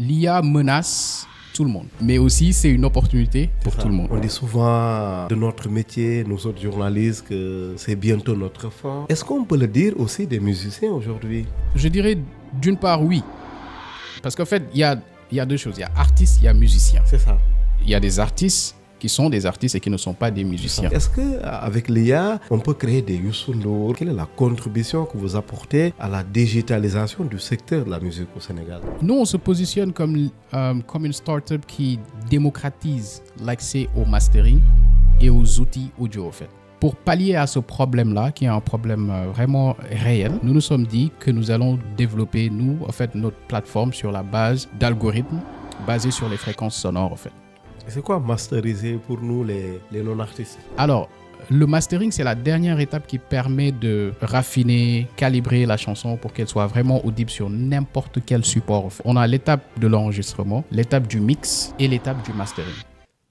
l'IA menace tout le monde, mais aussi c'est une opportunité pour tout le monde. On dit souvent de notre métier, nous autres journalistes, que c'est bientôt notre fin. Est-ce qu'on peut le dire aussi des musiciens aujourd'hui? Je dirais d'une part oui, parce qu'en fait il y a deux choses, il y a artistes, il y a musiciens. C'est ça. Il y a des artistes qui sont des artistes et qui ne sont pas des musiciens. Est-ce qu'avec l'IA, on peut créer des Youssou N'Dour? Quelle est la contribution que vous apportez à la digitalisation du secteur de la musique au Sénégal? Nous, on se positionne comme une start-up qui démocratise l'accès au mastering et aux outils audio, en fait. Pour pallier à ce problème-là, qui est un problème vraiment réel, nous nous sommes dit que nous allons développer, notre plateforme sur la base d'algorithmes basés sur les fréquences sonores, en fait. C'est quoi masteriser pour nous, les non-artistes? Alors, le mastering, c'est la dernière étape qui permet de raffiner, calibrer la chanson pour qu'elle soit vraiment audible sur n'importe quel support. On a l'étape de l'enregistrement, l'étape du mix et l'étape du mastering.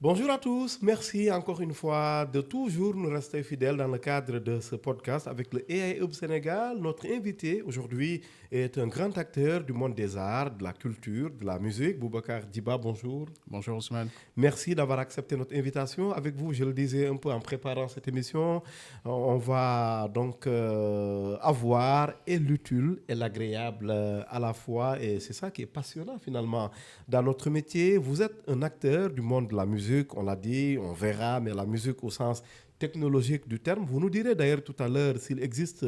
Bonjour à tous, merci encore une fois de toujours nous rester fidèles dans le cadre de ce podcast avec le AI Hub Sénégal. Notre invité aujourd'hui est un grand acteur du monde des arts, de la culture, de la musique. Boubacar Diba, bonjour. Bonjour Ousmane. Merci d'avoir accepté notre invitation. Avec vous, je le disais un peu en préparant cette émission, on va donc avoir et l'utile et l'agréable à la fois. Et c'est ça qui est passionnant finalement dans notre métier. Vous êtes un acteur du monde de la musique. On l'a dit, on verra, mais la musique au sens technologique du terme. Vous nous direz d'ailleurs tout à l'heure s'il existe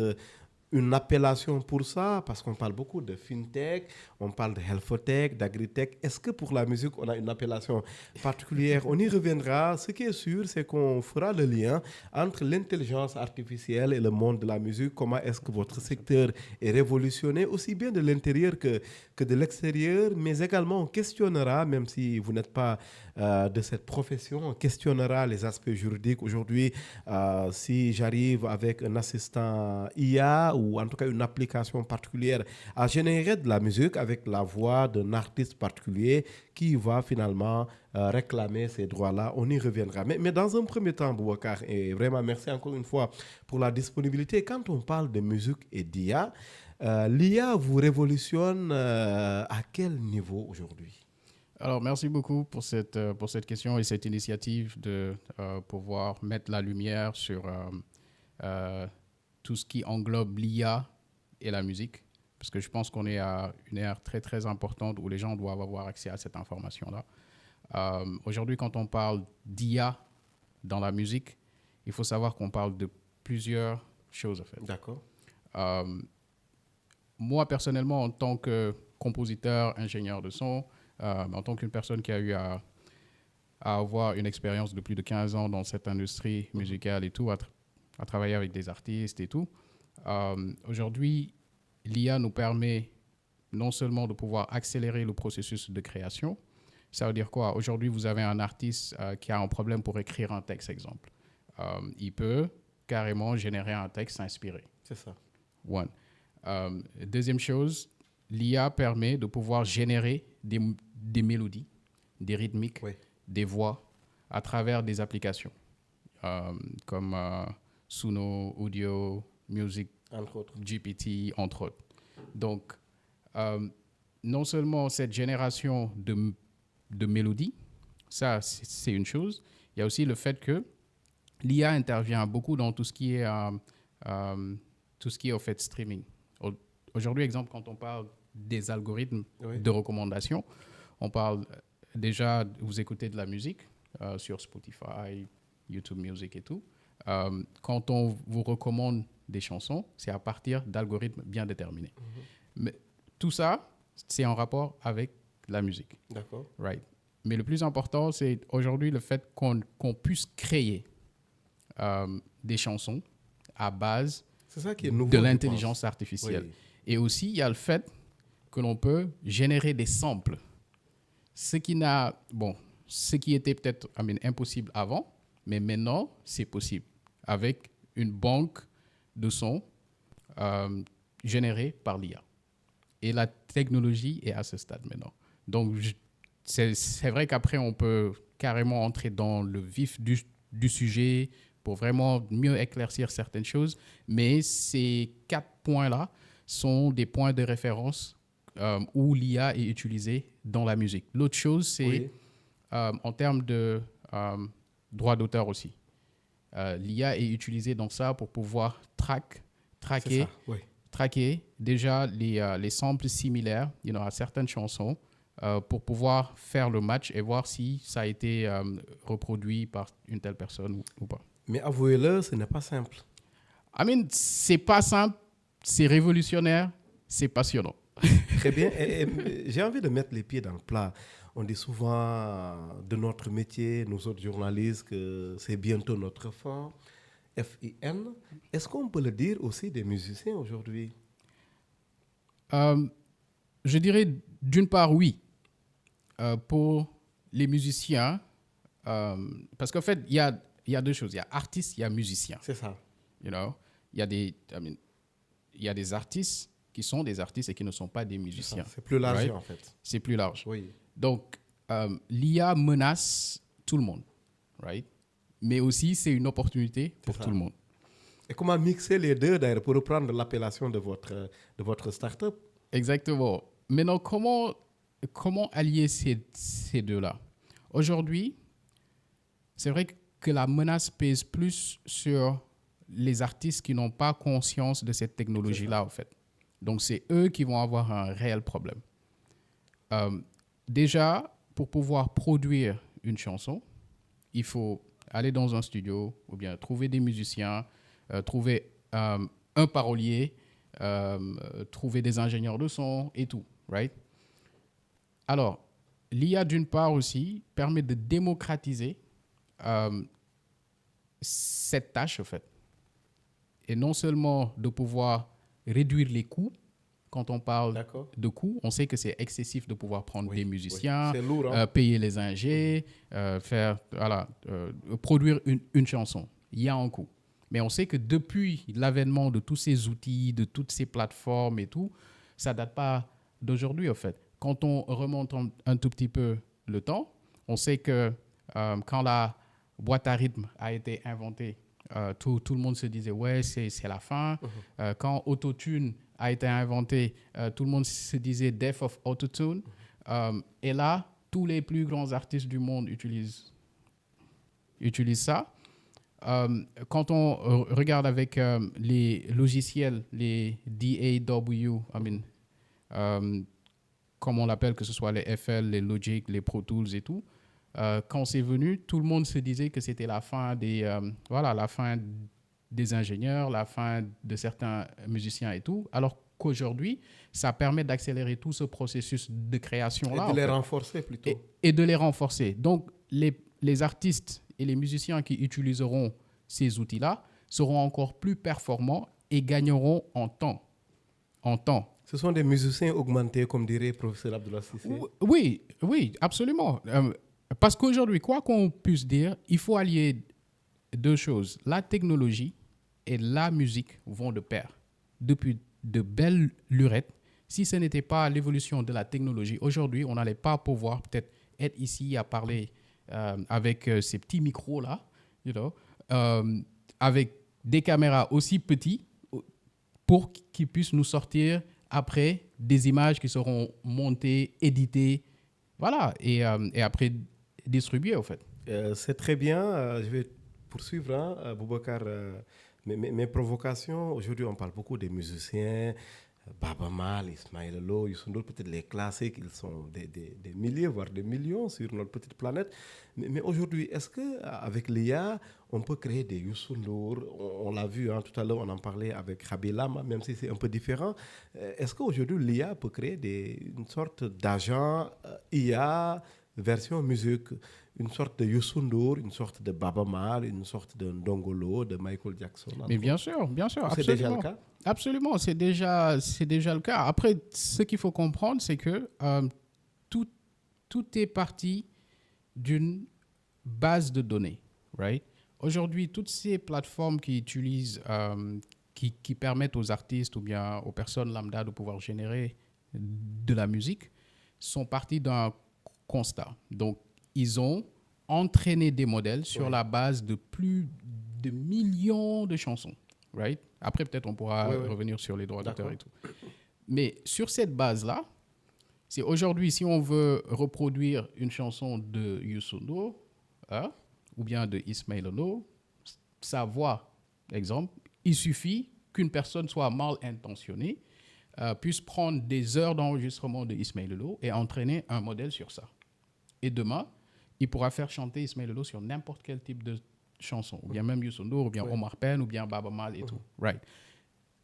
une appellation pour ça, parce qu'on parle beaucoup de fintech, on parle de healthtech, d'agritech. Est-ce que pour la musique, on a une appellation particulière? On y reviendra. Ce qui est sûr, c'est qu'on fera le lien entre l'intelligence artificielle et le monde de la musique. Comment est-ce que votre secteur est révolutionné, aussi bien de l'intérieur que de l'extérieur, mais également on questionnera, même si vous n'êtes pas de cette profession, on questionnera les aspects juridiques. Aujourd'hui, si j'arrive avec un assistant IA ou en tout cas une application particulière à générer de la musique avec la voix d'un artiste particulier qui va finalement réclamer ces droits-là, on y reviendra. Mais dans un premier temps, Boubacar, et vraiment merci encore une fois pour la disponibilité. Quand on parle de musique et d'IA, l'IA vous révolutionne à quel niveau aujourd'hui? Alors, merci beaucoup pour cette question et cette initiative de pouvoir mettre la lumière sur tout ce qui englobe l'IA et la musique, parce que je pense qu'on est à une ère très, très importante où les gens doivent avoir accès à cette information-là. Aujourd'hui, quand on parle d'IA dans la musique, il faut savoir qu'on parle de plusieurs choses, en fait. D'accord. Moi, personnellement, en tant que compositeur, ingénieur de son, en tant qu'une personne qui a eu à avoir une expérience de plus de 15 ans dans cette industrie musicale et tout, à travailler avec des artistes et tout, aujourd'hui, l'IA nous permet non seulement de pouvoir accélérer le processus de création. Ça veut dire quoi? Aujourd'hui, vous avez un artiste qui a un problème pour écrire un texte, exemple. Il peut carrément générer un texte inspiré. C'est ça. One. Deuxième chose, l'IA permet de pouvoir générer des mélodies, des rythmiques, Oui. des voix à travers des applications comme Suno, Audio, Music, Entre autres. GPT, entre autres. Donc, non seulement cette génération de mélodies, ça c'est une chose, il y a aussi le fait que l'IA intervient beaucoup dans tout ce qui est au fait streaming. Aujourd'hui, exemple, quand on parle des algorithmes de recommandation, on parle déjà, vous écoutez de la musique sur Spotify, YouTube Music et tout. Quand on vous recommande des chansons, c'est à partir d'algorithmes bien déterminés. Mais tout ça, c'est en rapport avec la musique. D'accord. Right. Mais le plus important, c'est aujourd'hui le fait qu'on puisse créer des chansons à base C'est ça qui est nouveau, de l'intelligence artificielle. Oui. Et aussi, il y a le fait que l'on peut générer des samples. Ce qui était peut-être impossible avant, mais maintenant, c'est possible avec une banque de sons générée par l'IA. Et la technologie est à ce stade maintenant. Donc, c'est vrai qu'après, on peut carrément entrer dans le vif du sujet pour vraiment mieux éclaircir certaines choses. Mais ces 4 points-là sont des points de référence où l'IA est utilisée dans la musique. L'autre chose, c'est Oui. en termes de droit d'auteur aussi. L'IA est utilisée dans ça pour pouvoir C'est traquer ça, oui. traquer déjà les samples similaires à certaines chansons pour pouvoir faire le match et voir si ça a été reproduit par une telle personne ou pas. Mais avouez-le, ce n'est pas simple. I mean, c'est pas simple, c'est révolutionnaire, c'est passionnant. Très bien. Et j'ai envie de mettre les pieds dans le plat. On dit souvent de notre métier, nous autres journalistes, que c'est bientôt notre fin. FIN. Est-ce qu'on peut le dire aussi des musiciens aujourd'hui? Je dirais d'une part oui, pour les musiciens, parce qu'en fait, il y a deux choses. Il y a artistes, il y a musiciens. C'est ça. You know? Il y a des artistes qui sont des artistes et qui ne sont pas des musiciens. C'est plus large Right? en fait. C'est plus large. Oui. Donc, l'IA menace tout le monde, right? Mais aussi, c'est une opportunité pour ça. tout le monde. Et comment mixer les deux d'ailleurs pour reprendre l'appellation de votre start-up? Exactement. Maintenant, comment allier ces deux-là? Aujourd'hui, c'est vrai que la menace pèse plus sur les artistes qui n'ont pas conscience de cette technologie-là, en fait. Donc, c'est eux qui vont avoir un réel problème. Déjà, pour pouvoir produire une chanson, il faut aller dans un studio ou bien trouver des musiciens, trouver un parolier, trouver des ingénieurs de son et tout, right? Alors, l'IA, d'une part aussi, permet de démocratiser cette tâche, en fait. Et non seulement de pouvoir réduire les coûts. Quand on parle de coûts, on sait que c'est excessif de pouvoir prendre des musiciens, c'est lourd, hein? Payer les ingés, produire une chanson. Il y a un coût. Mais on sait que depuis l'avènement de tous ces outils, de toutes ces plateformes et tout, ça ne date pas d'aujourd'hui, en fait. Quand on remonte un tout petit peu le temps, on sait que quand la boîte à rythme a été inventée, tout le monde se disait, ouais, c'est la fin. Quand Autotune a été inventé, tout le monde se disait Death of Autotune. Et là, tous les plus grands artistes du monde utilisent ça. Quand on regarde avec les logiciels, les DAW, comme on l'appelle, que ce soit les FL, les Logic, les Pro Tools et tout, quand c'est venu, tout le monde se disait que c'était la fin la fin des ingénieurs, la fin de certains musiciens et tout, alors qu'aujourd'hui, ça permet d'accélérer tout ce processus de création-là. Et de les renforcer plutôt. Et de les renforcer. Donc, les artistes et les musiciens qui utiliseront ces outils-là seront encore plus performants et gagneront en temps. Ce sont des musiciens augmentés, comme dirait le professeur Abdoulaye Cissé. Oui, absolument. Parce qu'aujourd'hui, quoi qu'on puisse dire, il faut allier deux choses. La technologie et la musique vont de pair. Depuis de belles lurettes, si ce n'était pas l'évolution de la technologie, aujourd'hui, on n'allait pas pouvoir peut-être être ici à parler avec ces petits micros-là, avec des caméras aussi petites pour qu'ils puissent nous sortir après des images qui seront montées, éditées, voilà, et après distribuées, en fait. C'est très bien. Je vais poursuivre, Boubacar, mes provocations. Aujourd'hui, on parle beaucoup des musiciens, Baba Mal, Ismaël Lo, Youssou N'Dour, peut-être les classiques, ils sont des milliers, voire des millions sur notre petite planète. Mais aujourd'hui, est-ce qu'avec l'IA, on peut créer des Youssou N'Dour? On l'a vu tout à l'heure, on en parlait avec Khaby Lame, même si c'est un peu différent. Est-ce qu'aujourd'hui, l'IA peut créer une sorte d'agent IA version musique, une sorte de Youssou N'Dour, une sorte de Baba Mal, une sorte de Ndongolo, de Michael Jackson? Mais bien sûr, absolument. C'est déjà le cas? Absolument, c'est déjà le cas. Après, ce qu'il faut comprendre, c'est que tout est parti d'une base de données, right? Aujourd'hui, toutes ces plateformes qui utilisent, qui permettent aux artistes ou bien aux personnes lambda de pouvoir générer de la musique sont parties d'un constat. Donc, ils ont entraîné des modèles sur la base de plus de millions de chansons, right? Après, peut-être on pourra revenir sur les droits d'auteur et tout. Mais sur cette base-là, C'est aujourd'hui, si on veut reproduire une chanson de Youssou N'Dour, hein, ou bien de Ismaël Lô, sa voix, exemple, il suffit qu'une personne soit mal intentionnée, puisse prendre des heures d'enregistrement de Ismaël Lô et entraîner un modèle sur ça. Et demain, il pourra faire chanter Ismaël Lô sur n'importe quel type de chanson, ou bien même Youssou N'Dour, ou bien Omar Pène, ou bien Baaba Maal et tout. Right.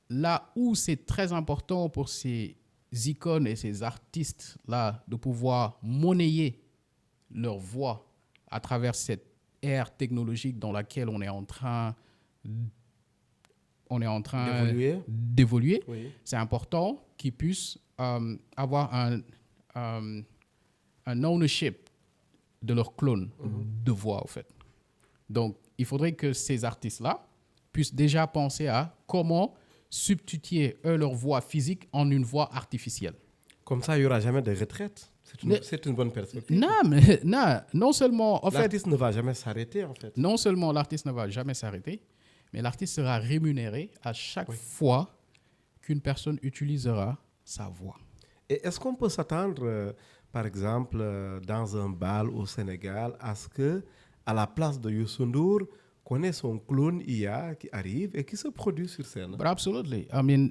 Là où c'est très important pour ces icônes et ces artistes-là de pouvoir monnayer leur voix à travers cette ère technologique dans laquelle on est en train d'évoluer, Oui. c'est important qu'ils puissent avoir un ownership de leur clone de voix, en fait. Donc, il faudrait que ces artistes-là puissent déjà penser à comment substituer leur voix physique en une voix artificielle. Comme ça, il n'y aura jamais de retraite. C'est une bonne perspective. Non seulement, en fait, l'artiste ne va jamais s'arrêter, en fait. non seulement l'artiste ne va jamais s'arrêter, mais l'artiste sera rémunéré à chaque fois qu'une personne utilisera sa voix. Et est-ce qu'on peut s'attendre, par exemple, dans un bal au Sénégal, à ce que, à la place de Youssou N'Dour, qu'on ait son clone IA qui arrive et qui se produit sur scène? But absolutely. I mean,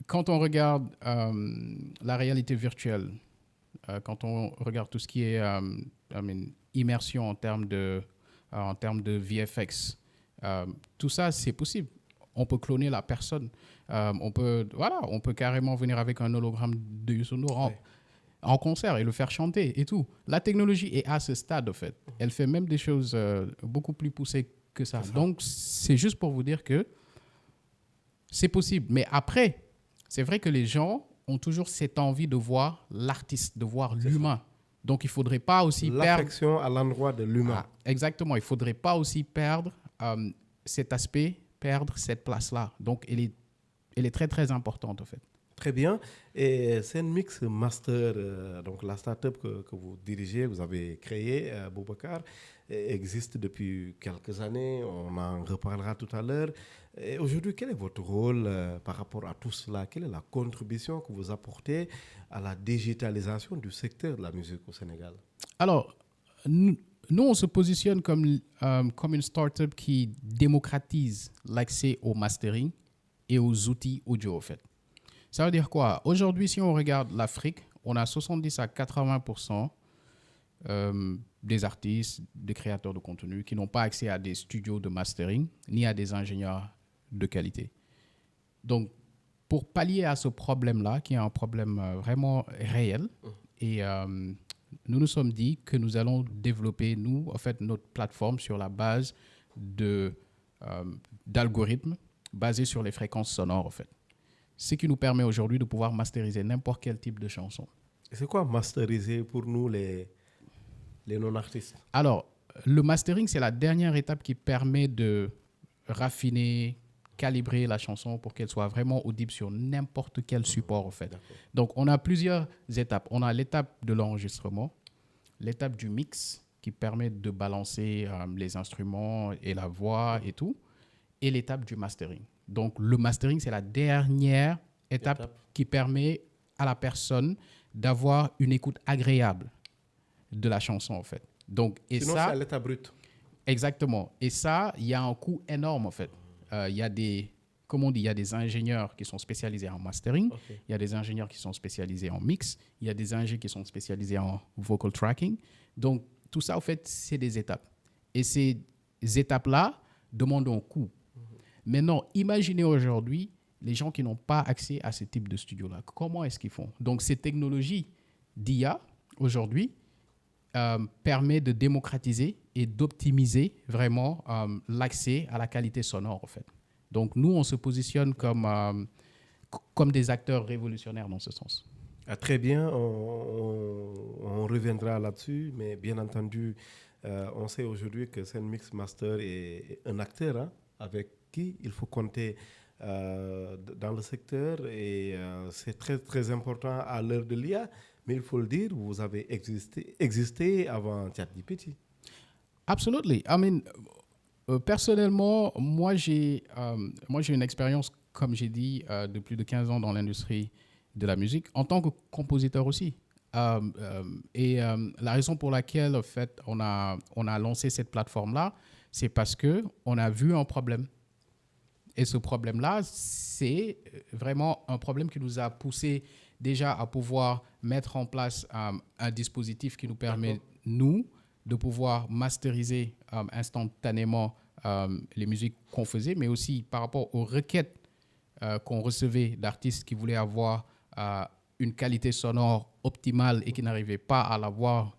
quand on regarde la réalité virtuelle, quand on regarde tout ce qui est immersion en termes de VFX, tout ça, c'est possible. On peut cloner la personne. On peut carrément venir avec un hologramme de Youssou N'Dour en concert et le faire chanter et tout. La technologie est à ce stade, en fait. Elle fait même des choses beaucoup plus poussées que ça. Donc, c'est juste pour vous dire que c'est possible. Mais après, c'est vrai que les gens ont toujours cette envie de voir l'artiste, de voir l'humain. Donc, il ne faudrait pas aussi perdre... L'affection à l'endroit de l'humain. Exactement. Il ne faudrait pas aussi perdre cet aspect, perdre cette place-là. Donc, elle est très, très importante, en fait. Très bien. Et Zenmix Master, donc la start-up que vous dirigez, vous avez créée, Boubacar, existe depuis quelques années. On en reparlera tout à l'heure. Et aujourd'hui, quel est votre rôle par rapport à tout cela? Quelle est la contribution que vous apportez à la digitalisation du secteur de la musique au Sénégal? Alors, nous, on se positionne comme une start-up qui démocratise l'accès au mastering et aux outils audio, en fait. Ça veut dire quoi? Aujourd'hui, si on regarde l'Afrique, on a 70 à 80% des artistes, des créateurs de contenu qui n'ont pas accès à des studios de mastering ni à des ingénieurs de qualité. Donc, pour pallier à ce problème-là, qui est un problème vraiment réel, et nous nous sommes dit que nous allons développer, en fait, notre plateforme sur la base d'algorithmes basés sur les fréquences sonores, en fait. Ce qui nous permet aujourd'hui de pouvoir masteriser n'importe quel type de chanson. C'est quoi masteriser pour nous, les non-artistes? Alors, le mastering, c'est la dernière étape qui permet de raffiner, calibrer la chanson pour qu'elle soit vraiment audible sur n'importe quel support, en fait. D'accord. Donc, on a plusieurs étapes. On a l'étape de l'enregistrement, l'étape du mix qui permet de balancer les instruments et la voix et tout, et l'étape du mastering. Donc, le mastering, c'est la dernière étape qui permet à la personne d'avoir une écoute agréable de la chanson, en fait. Donc, sinon, c'est à l'état brut. Exactement. Et ça, il y a un coût énorme, en fait. Il y a des ingénieurs qui sont spécialisés en mastering, il y a des ingénieurs qui sont spécialisés en mix, il y a des ingénieurs qui sont spécialisés en vocal tracking. Donc, tout ça, en fait, c'est des étapes. Et ces étapes-là demandent un coût. Maintenant, imaginez aujourd'hui les gens qui n'ont pas accès à ce type de studio-là. Comment est-ce qu'ils font? Donc, ces technologies d'IA, aujourd'hui, permet de démocratiser et d'optimiser vraiment l'accès à la qualité sonore, en fait. Donc, nous, on se positionne comme des acteurs révolutionnaires dans ce sens. Ah, très bien, on reviendra là-dessus, mais bien entendu, on sait aujourd'hui que Zenmix Master est un acteur avec qui il faut compter dans le secteur et c'est très, très important à l'heure de l'IA. Mais il faut le dire, vous avez existé avant ChatGPT. Absolutely. I mean, personnellement, moi j'ai une expérience, comme j'ai dit, de plus de 15 ans dans l'industrie de la musique, en tant que compositeur aussi. La raison pour laquelle, en fait, on a lancé cette plateforme-là, c'est parce qu'on a vu un problème. Et ce problème-là, c'est vraiment un problème qui nous a poussé déjà à pouvoir mettre en place un dispositif qui nous permet, nous, de pouvoir masteriser instantanément les musiques qu'on faisait, mais aussi par rapport aux requêtes qu'on recevait d'artistes qui voulaient avoir une qualité sonore optimale et qui n'arrivaient pas à l'avoir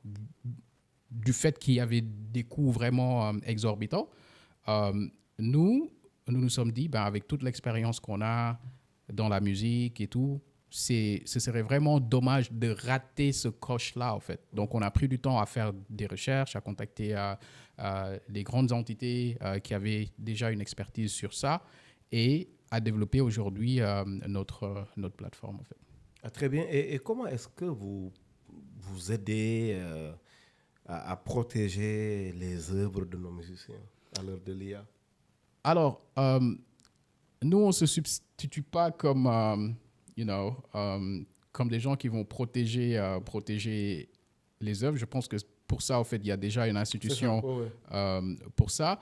du fait qu'il y avait des coûts vraiment exorbitants. Nous nous sommes dit, avec toute l'expérience qu'on a dans la musique et tout, ce serait vraiment dommage de rater ce coche-là, en fait. Donc, on a pris du temps à faire des recherches, à contacter les grandes entités qui avaient déjà une expertise sur ça et à développer aujourd'hui notre plateforme, en fait. Ah, très bien. Et comment est-ce que vous aidez à protéger les œuvres de nos musiciens à l'heure de l'IA? Alors, nous, on ne se substitue pas comme, comme des gens qui vont protéger les œuvres. Je pense que pour ça, en fait, il y a déjà une institution pour ça.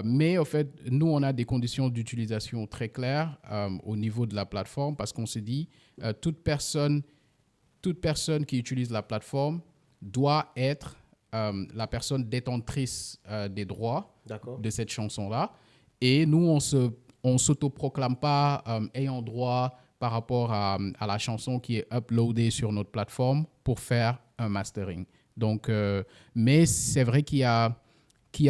Mais, en fait, nous, on a des conditions d'utilisation très claires au niveau de la plateforme parce qu'on s'est dit, toute personne qui utilise la plateforme doit être la personne détentrice des droits de cette chanson-là. Et nous, on ne s'autoproclame pas ayant droit par rapport à la chanson qui est uploadée sur notre plateforme pour faire un mastering. Donc, mais c'est vrai qu'il y a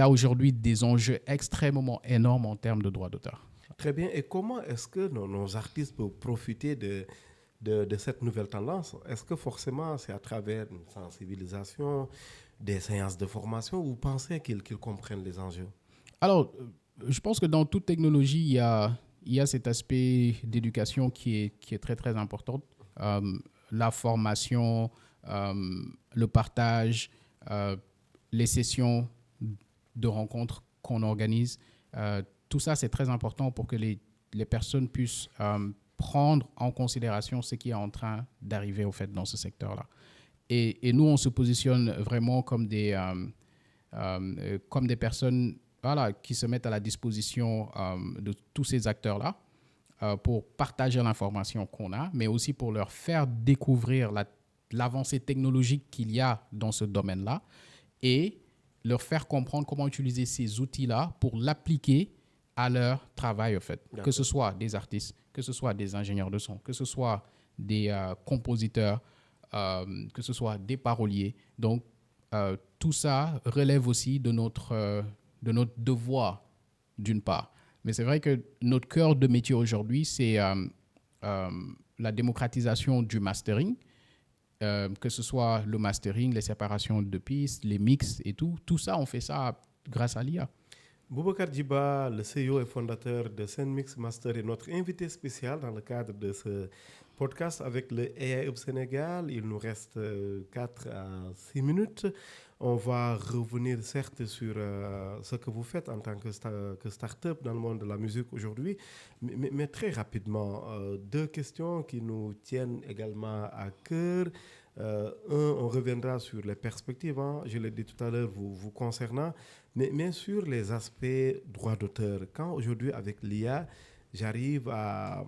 aujourd'hui des enjeux extrêmement énormes en termes de droits d'auteur. Très bien. Et comment est-ce que nos artistes peuvent profiter de cette nouvelle tendance? Est-ce que forcément c'est à travers une sensibilisation, des séances de formation, ou vous pensez qu'ils comprennent les enjeux? Alors, je pense que dans toute technologie, il y a cet aspect d'éducation qui est très, très important. La formation, le partage, les sessions de rencontres qu'on organise, tout ça, c'est très important pour que les personnes puissent prendre en considération ce qui est en train d'arriver au fait dans ce secteur-là. Et nous, on se positionne vraiment comme des personnes qui se mettent à la disposition de tous ces acteurs-là pour partager l'information qu'on a, mais aussi pour leur faire découvrir l'avancée technologique qu'il y a dans ce domaine-là et leur faire comprendre comment utiliser ces outils-là pour l'appliquer à leur travail, en fait. Que ce soit des artistes, que ce soit des ingénieurs de son, que ce soit des compositeurs, que ce soit des paroliers. Donc, tout ça relève aussi de notre devoir, d'une part. Mais c'est vrai que notre cœur de métier aujourd'hui, c'est la démocratisation du mastering, que ce soit le mastering, les séparations de pistes, les mix et tout. Tout ça, on fait ça grâce à l'IA. Boubacar Djiba, le CEO et fondateur de Senmix Master, est notre invité spécial dans le cadre de ce podcast avec le AI Hub Sénégal. Il nous reste 4 à 6 minutes. On va revenir certes sur ce que vous faites en tant que start-up dans le monde de la musique aujourd'hui, mais très rapidement, 2 questions qui nous tiennent également à cœur. On reviendra sur les perspectives, je l'ai dit tout à l'heure, vous concernant, mais sur les aspects droits d'auteur. Quand aujourd'hui, avec l'IA, j'arrive à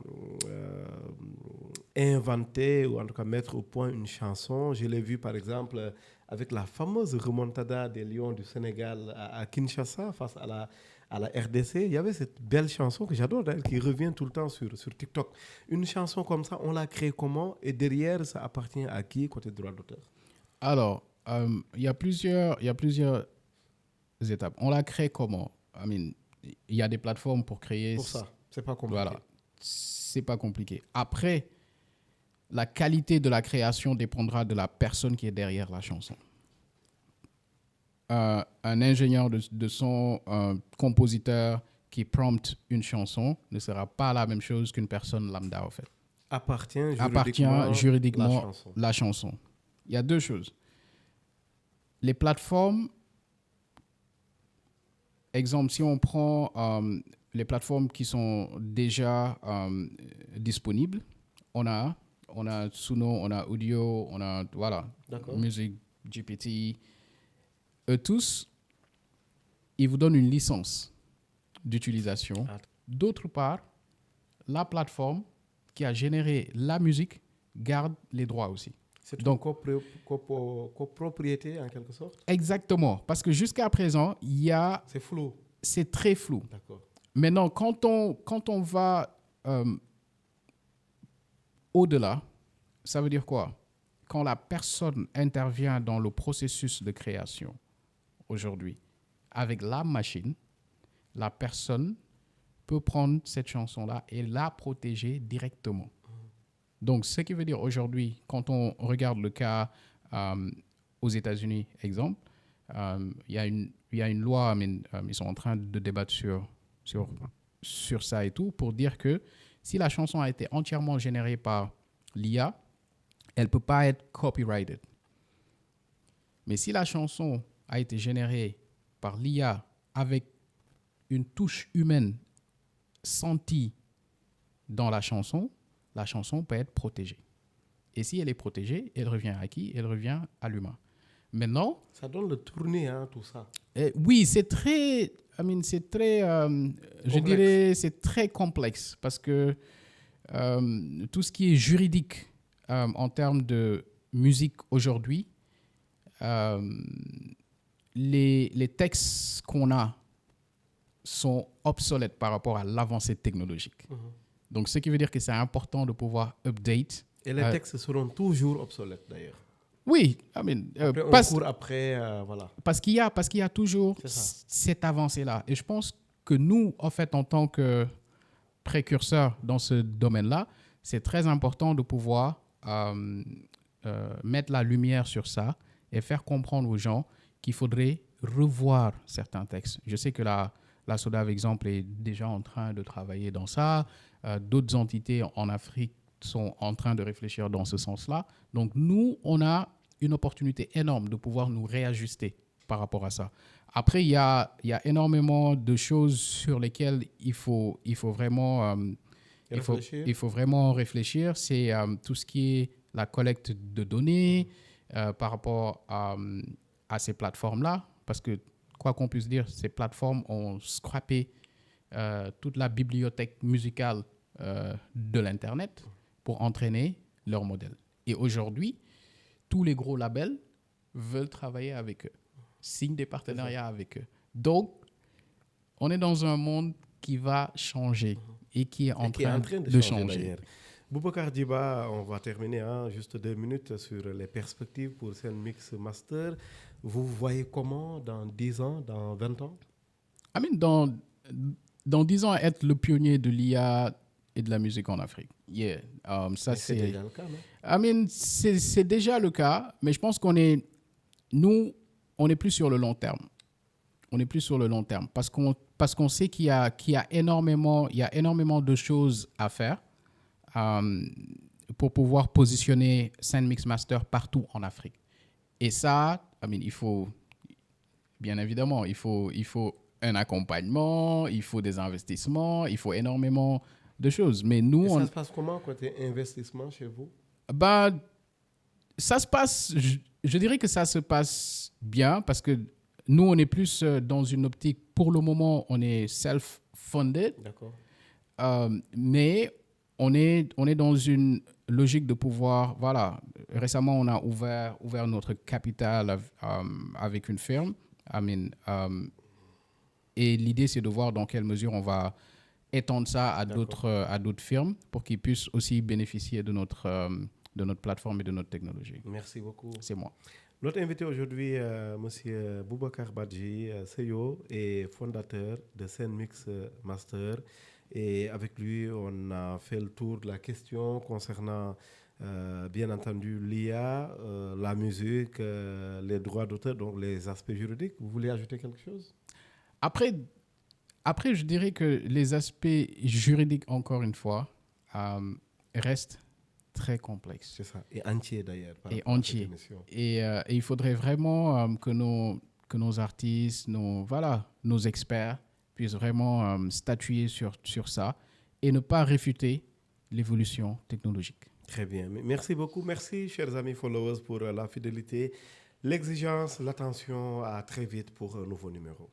inventer ou en tout cas mettre au point une chanson, je l'ai vu par exemple avec la fameuse remontada des Lions du Sénégal à Kinshasa face à la RDC, il y avait cette belle chanson que j'adore d'ailleurs, qui revient tout le temps sur TikTok. Une chanson comme ça, on l'a créée comment et derrière, ça appartient à qui côté droit d'auteur? Alors, il y a plusieurs étapes. On l'a créée comment? Il y a des plateformes pour créer. Pour ça, c'est pas compliqué. Voilà, c'est pas compliqué. Après, la qualité de la création dépendra de la personne qui est derrière la chanson. Un ingénieur de son, un compositeur qui prompte une chanson ne sera pas la même chose qu'une personne lambda, en fait. Appartient juridiquement la chanson. Il y a 2 choses. Les plateformes, exemple, si on prend les plateformes qui sont déjà disponibles, on a on a Suno, on a Audio, on a, voilà, D'accord. Music, GPT. Eux tous, ils vous donnent une licence d'utilisation. Ah. D'autre part, la plateforme qui a généré la musique garde les droits aussi. C'est une Donc, copropriété en quelque sorte. exactement. Parce que jusqu'à présent, C'est flou. c'est très flou. D'accord. Maintenant, quand on va au-delà, ça veut dire quoi? Quand la personne intervient dans le processus de création, aujourd'hui, avec la machine, la personne peut prendre cette chanson-là et la protéger directement. Donc, ce qui veut dire aujourd'hui, quand on regarde le cas aux États-Unis, exemple, il y a une loi, ils sont en train de débattre sur ça et tout, pour dire que si la chanson a été entièrement générée par l'IA, elle ne peut pas être copyrighted. Mais si la chanson a été générée par l'IA avec une touche humaine sentie dans la chanson peut être protégée. Et si elle est protégée, elle revient à qui? Elle revient à l'humain. Maintenant... Ça donne le tournis, hein, tout ça. Oui, c'est très... c'est très... je dirais, c'est très complexe parce que tout ce qui est juridique en termes de musique aujourd'hui, les textes qu'on a sont obsolètes par rapport à l'avancée technologique. Donc, ce qui veut dire que c'est important de pouvoir update. Et les textes seront toujours obsolètes, d'ailleurs. Oui, voilà. Parce qu'il y a toujours cette avancée-là. Et je pense que nous, en fait, en tant que précurseurs dans ce domaine-là, c'est très important de pouvoir mettre la lumière sur ça et faire comprendre aux gens qu'il faudrait revoir certains textes. Je sais que la SODAV, exemple, est déjà en train de travailler dans ça. D'autres entités en Afrique sont en train de réfléchir dans ce sens-là. Donc, nous, on a une opportunité énorme de pouvoir nous réajuster par rapport à ça. Après, il y a énormément de choses sur lesquelles il faut vraiment réfléchir. C'est tout ce qui est la collecte de données par rapport à ces plateformes-là. Parce que, quoi qu'on puisse dire, ces plateformes ont scrappé toute la bibliothèque musicale de l'Internet pour entraîner leur modèle. Et aujourd'hui, tous les gros labels veulent travailler avec eux, signent des partenariats avec eux. Donc, on est dans un monde qui va changer et qui est en train de changer. Boubacar Djiba, on va terminer juste 2 minutes sur les perspectives pour Sen Mix Master. Vous voyez comment dans 10 ans, dans 20 ans? Dans 10 ans, être le pionnier de l'IA et de la musique en Afrique. Ça, c'est déjà le cas, non? C'est déjà le cas, mais je pense qu'on est plus sur le long terme. On est plus sur le long terme parce qu'on sait qu'il y a énormément de choses à faire pour pouvoir positionner Sen Mix Master partout en Afrique. Et ça, il faut un accompagnement, il faut des investissements, il faut énormément de choses. Mais nous, ça se passe comment côté investissement chez vous? Ça se passe, je dirais que ça se passe bien parce que nous, on est plus dans une optique, pour le moment, on est self-funded. D'accord. Mais on est dans une logique de pouvoir, voilà, récemment, on a ouvert notre capital avec une firme. Et l'idée, c'est de voir dans quelle mesure on va étendre ça à d'autres firmes pour qu'ils puissent aussi bénéficier de notre plateforme et de notre technologie. Merci beaucoup. C'est moi. Notre invité aujourd'hui, Monsieur Boubacar Badji, CEO et fondateur de Sen Mix Master. Et avec lui, on a fait le tour de la question concernant, bien entendu, l'IA, la musique, les droits d'auteur, donc les aspects juridiques. Vous voulez ajouter quelque chose? Après, je dirais que les aspects juridiques, encore une fois, restent très complexes. C'est ça, et entier d'ailleurs. Et entier. Et il faudrait vraiment que nos artistes, nos experts puissent vraiment statuer sur ça et ne pas réfuter l'évolution technologique. Très bien. Merci beaucoup. Merci, chers amis followers, pour la fidélité, l'exigence, l'attention. À très vite pour un nouveau numéro.